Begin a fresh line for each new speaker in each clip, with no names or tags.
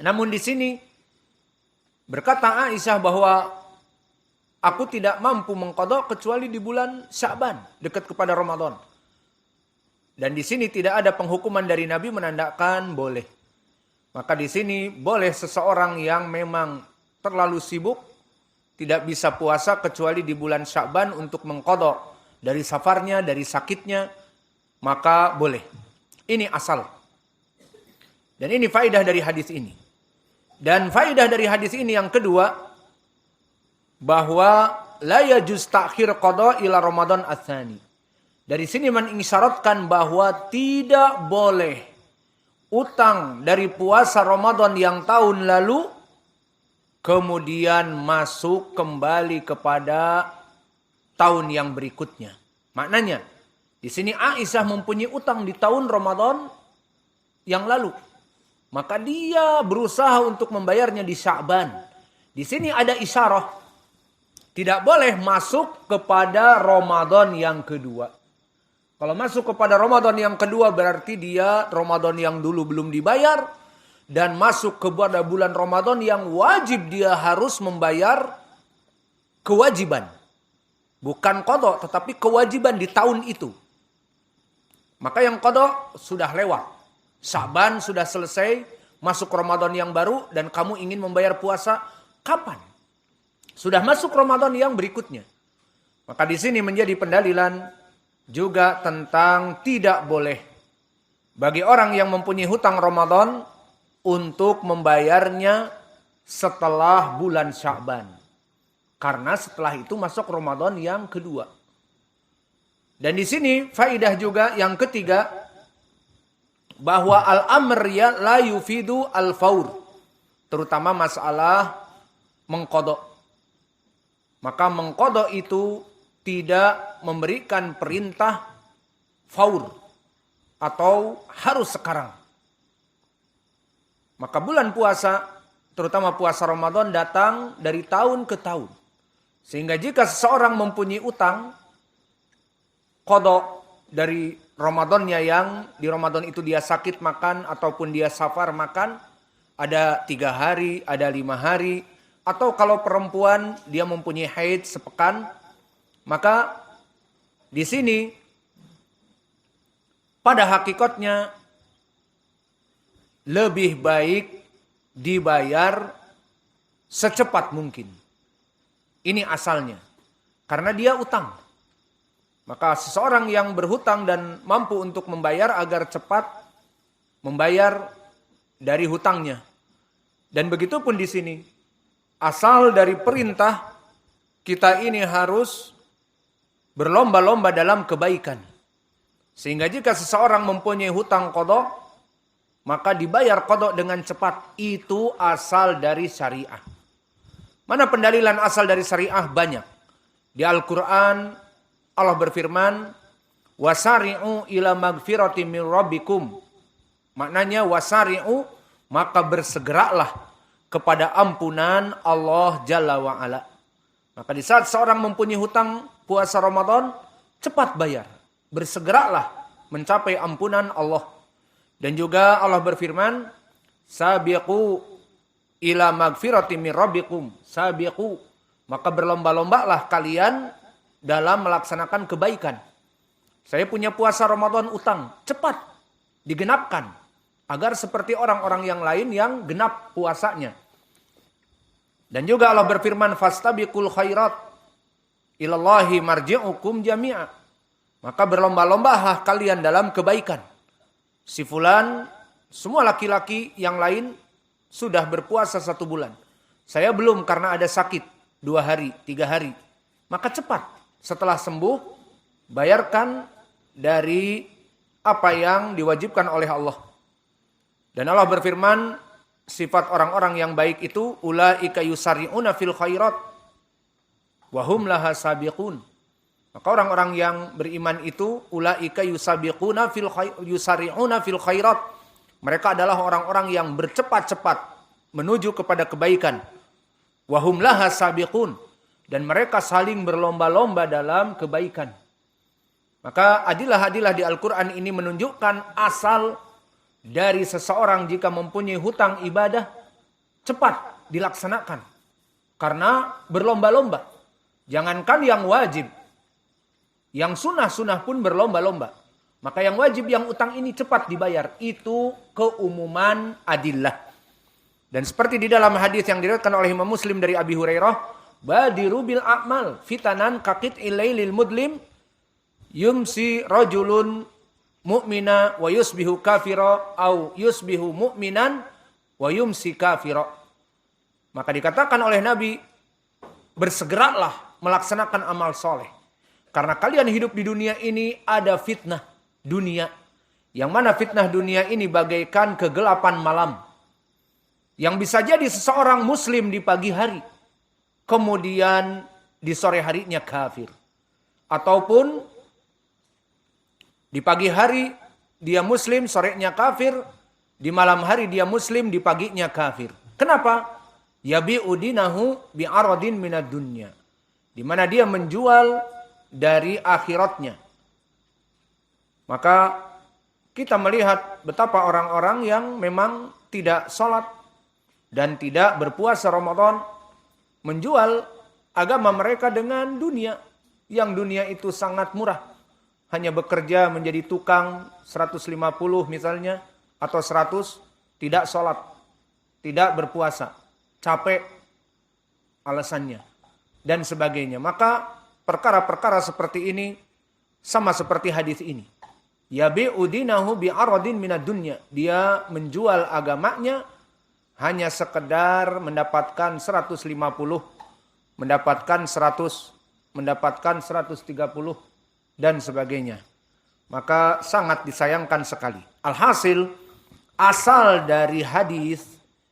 Namun di sini berkata Aisyah bahwa aku tidak mampu mengqadha kecuali di bulan Sya'ban, dekat kepada Ramadan. Dan di sini tidak ada penghukuman dari Nabi menandakan boleh. Maka di sini boleh seseorang yang memang terlalu sibuk, tidak bisa puasa kecuali di bulan Sya'ban untuk mengqadha dari safarnya, dari sakitnya, maka boleh. Ini asal. Dan ini faedah dari hadis ini. Dan faedah dari hadis ini yang kedua, bahwa la yajuz ta'khir qada ila Ramadan ats-tsani. Dari sini mengisyaratkan bahwa tidak boleh utang dari puasa Ramadan yang tahun lalu kemudian masuk kembali kepada tahun yang berikutnya. Maknanya, di sini Aisyah mempunyai utang di tahun Ramadan yang lalu. Maka dia berusaha untuk membayarnya di Sya'ban. Di sini ada isyarah. Tidak boleh masuk kepada Ramadan yang kedua. Kalau masuk kepada Ramadan yang kedua berarti dia Ramadan yang dulu belum dibayar. Dan masuk kepada bulan Ramadan yang wajib dia harus membayar kewajiban. Bukan qadha tetapi kewajiban di tahun itu. Maka yang qadha sudah lewat. Sya'ban sudah selesai. Masuk Ramadan yang baru dan kamu ingin membayar puasa. Kapan? Sudah masuk Ramadan yang berikutnya. Maka di sini menjadi pendalilan juga tentang tidak boleh bagi orang yang mempunyai hutang Ramadan untuk membayarnya setelah bulan Sya'ban. Karena setelah itu masuk Ramadan yang kedua. Dan di sini faidah juga yang ketiga, bahwa al-amr ya la yufidu al-faur. Terutama masalah mengqadha. Maka mengqadha itu tidak memberikan perintah faur atau harus sekarang. Maka bulan puasa, terutama puasa Ramadan datang dari tahun ke tahun. Sehingga jika seseorang mempunyai utang, qadha dari Ramadannya yang di Ramadan itu dia sakit makan ataupun dia safar makan, ada 3 hari, ada 5 hari. Atau kalau perempuan dia mempunyai haid sepekan, maka di sini pada hakikatnya lebih baik dibayar secepat mungkin. Ini asalnya. Karena dia utang. Maka seseorang yang berhutang dan mampu untuk membayar agar cepat membayar dari hutangnya. Dan begitu pun di sini. Asal dari perintah kita ini harus berlomba-lomba dalam kebaikan. Sehingga jika seseorang mempunyai hutang qadha, maka dibayar qadha dengan cepat. Itu asal dari syariah. Mana pendalilan asal dari syariah? Banyak. Di Al-Quran Allah berfirman, wasari'u ila magfirati min rabbikum. Maknanya wasari'u, maka bersegeralah kepada ampunan Allah Jalla wa'ala. Maka di saat seorang mempunyai hutang puasa Ramadan, cepat bayar. Bersegeralah mencapai ampunan Allah. Dan juga Allah berfirman, sabiqu ila magfirati min rabbikum. Sabiqu. Maka berlomba-lombalah kalian dalam melaksanakan kebaikan. Saya punya puasa Ramadan utang. Cepat digenapkan. Agar seperti orang-orang yang lain yang genap puasanya. Dan juga Allah berfirman, fastabiqul khairat ilallahi marji'ukum jami'a. Maka berlomba-lombalah kalian dalam kebaikan. Si fulan, semua laki-laki yang lain sudah berpuasa 1 bulan. Saya belum karena ada sakit 2 hari, 3 hari. Maka cepat setelah sembuh, bayarkan dari apa yang diwajibkan oleh Allah. Dan Allah berfirman, sifat orang-orang yang baik itu ulaika yusari'una fil khairat wa hum laha sabiqun. Maka orang-orang yang beriman itu ulaika yusari'una fil khairat. Mereka adalah orang-orang yang bercepat-cepat menuju kepada kebaikan. Wa hum laha sabiqun, dan mereka saling berlomba-lomba dalam kebaikan. Maka adilah-adilah di Al-Qur'an ini menunjukkan asal dari seseorang jika mempunyai hutang ibadah, cepat dilaksanakan. Karena berlomba-lomba. Jangankan yang wajib. Yang sunnah-sunnah pun berlomba-lomba. Maka yang wajib, yang utang ini cepat dibayar. Itu keumuman adillah. Dan seperti di dalam hadis yang diriwayatkan oleh Imam Muslim dari Abi Hurairah, badiru bil a'mal fitanan kakit ilailil mudlim yumsi rajulun mu'mina wa yusbihu kafira au yusbihu mu'minan wa yumsi kafira. Maka dikatakan oleh Nabi, bersegeralah melaksanakan amal soleh. Karena kalian hidup di dunia ini ada fitnah dunia. Yang mana fitnah dunia ini bagaikan kegelapan malam. Yang bisa jadi seseorang muslim di pagi hari. Kemudian di sore harinya kafir. Ataupun di pagi hari dia muslim, sorenya kafir. Di malam hari dia muslim, di paginya kafir. Kenapa? Yabi'u dinahu bi'aradin minad dunya. Di mana dia menjual dari akhiratnya. Maka kita melihat betapa orang-orang yang memang tidak sholat dan tidak berpuasa Ramadan menjual agama mereka dengan dunia. Yang dunia itu sangat murah. Hanya bekerja menjadi tukang 150 misalnya atau 100, tidak sholat, tidak berpuasa, capek alasannya dan sebagainya. Maka perkara-perkara seperti ini sama seperti hadis ini. Yabi'u dinahu bi'aradin minad dunya. Dia menjual agamanya hanya sekedar mendapatkan 150, mendapatkan 100, mendapatkan 130 dan sebagainya. Maka sangat disayangkan sekali. Alhasil, asal dari hadis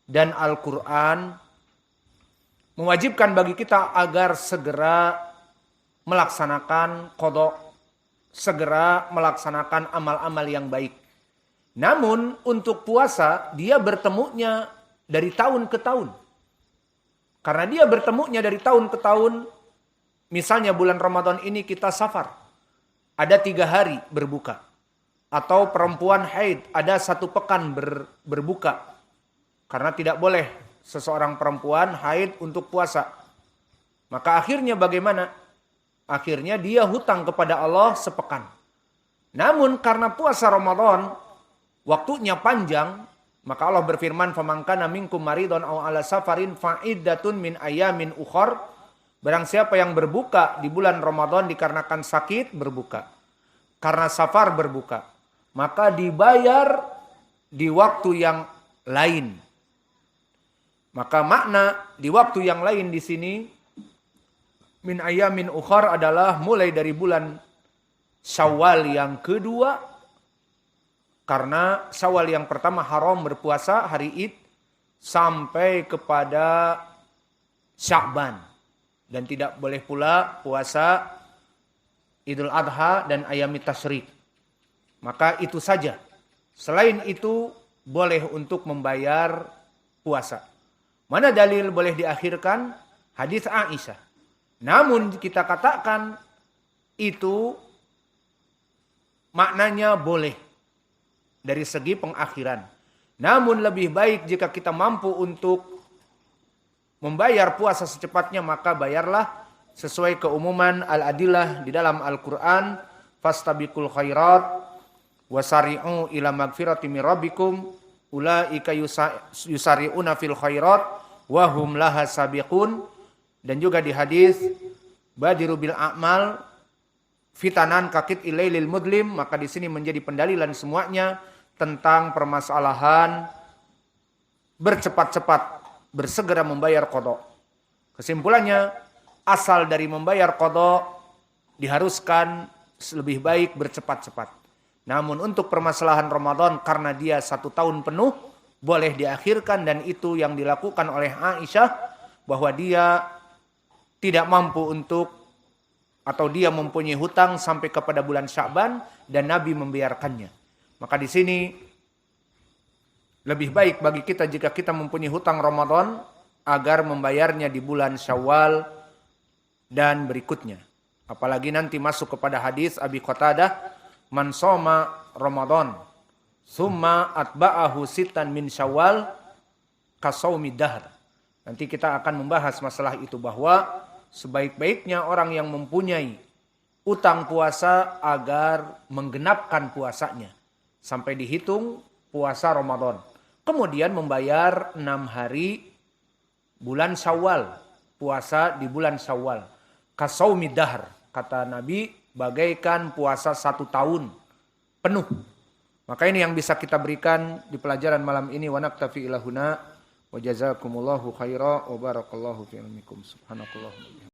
dan Al-Quran mewajibkan bagi kita agar segera melaksanakan qada, segera melaksanakan amal-amal yang baik. Namun untuk puasa dia bertemunya dari tahun ke tahun. Karena dia bertemunya dari tahun ke tahun, misalnya bulan Ramadan ini kita safar, ada 3 hari berbuka. Atau perempuan haid ada 1 pekan berbuka. Karena tidak boleh seseorang perempuan haid untuk puasa. Maka akhirnya bagaimana? Akhirnya dia hutang kepada Allah sepekan. Namun karena puasa Ramadan waktunya panjang, maka Allah berfirman, "Faman kana minkum maridun aw ala safarin fa iddatun min ayamin ukhar." Barang siapa yang berbuka di bulan Ramadan dikarenakan sakit, berbuka. Karena safar, berbuka. Maka dibayar di waktu yang lain. Maka makna di waktu yang lain di sini min ayamin ukhar adalah mulai dari bulan Syawal yang kedua. Karena Syawal yang pertama haram berpuasa hari Id sampai kepada Sya'ban. Dan tidak boleh pula puasa Idul Adha dan ayami tasyrik. Maka itu saja. Selain itu boleh untuk membayar puasa. Mana dalil boleh diakhirkan? Hadis Aisyah. Namun kita katakan itu maknanya boleh dari segi pengakhiran. Namun lebih baik jika kita mampu untuk membayar puasa secepatnya, maka bayarlah sesuai keumuman al-adillah di dalam Al-Quran. Fastabiqul khairat wasari'u ila magfirati min rabbikum ulaika yusari'una fil khairat wa hum laha sabiqun. Dan juga di hadis badiru bil a'mal fitanan kakit ilailil mudlim. Maka di sini menjadi pendalilan semuanya tentang permasalahan bercepat-cepat, bersegera membayar qada. Kesimpulannya, asal dari membayar qada diharuskan lebih baik bercepat-cepat. Namun untuk permasalahan Ramadan karena dia 1 tahun penuh boleh diakhirkan, dan itu yang dilakukan oleh Aisyah, bahwa dia tidak mampu untuk, atau dia mempunyai hutang sampai kepada bulan Sya'ban dan Nabi membiarkannya. Maka di sini lebih baik bagi kita jika kita mempunyai hutang Ramadan agar membayarnya di bulan Syawal dan berikutnya. Apalagi nanti masuk kepada hadis Abi Qatadah, man shoma Ramadan summa atba'ahu sitan min Syawal kasaumi dahr. Nanti kita akan membahas masalah itu bahwa sebaik-baiknya orang yang mempunyai utang puasa agar menggenapkan puasanya sampai dihitung puasa Ramadan. Kemudian membayar 6 hari bulan Syawal, puasa di bulan Syawal. Kasaumi dahr, kata Nabi, bagaikan puasa 1 tahun penuh. Maka ini yang bisa kita berikan di pelajaran malam ini. Wa naktafi ila huna wa jazakumullahu khaira wa barakallahu fi ilmikum. Subhanakallahumma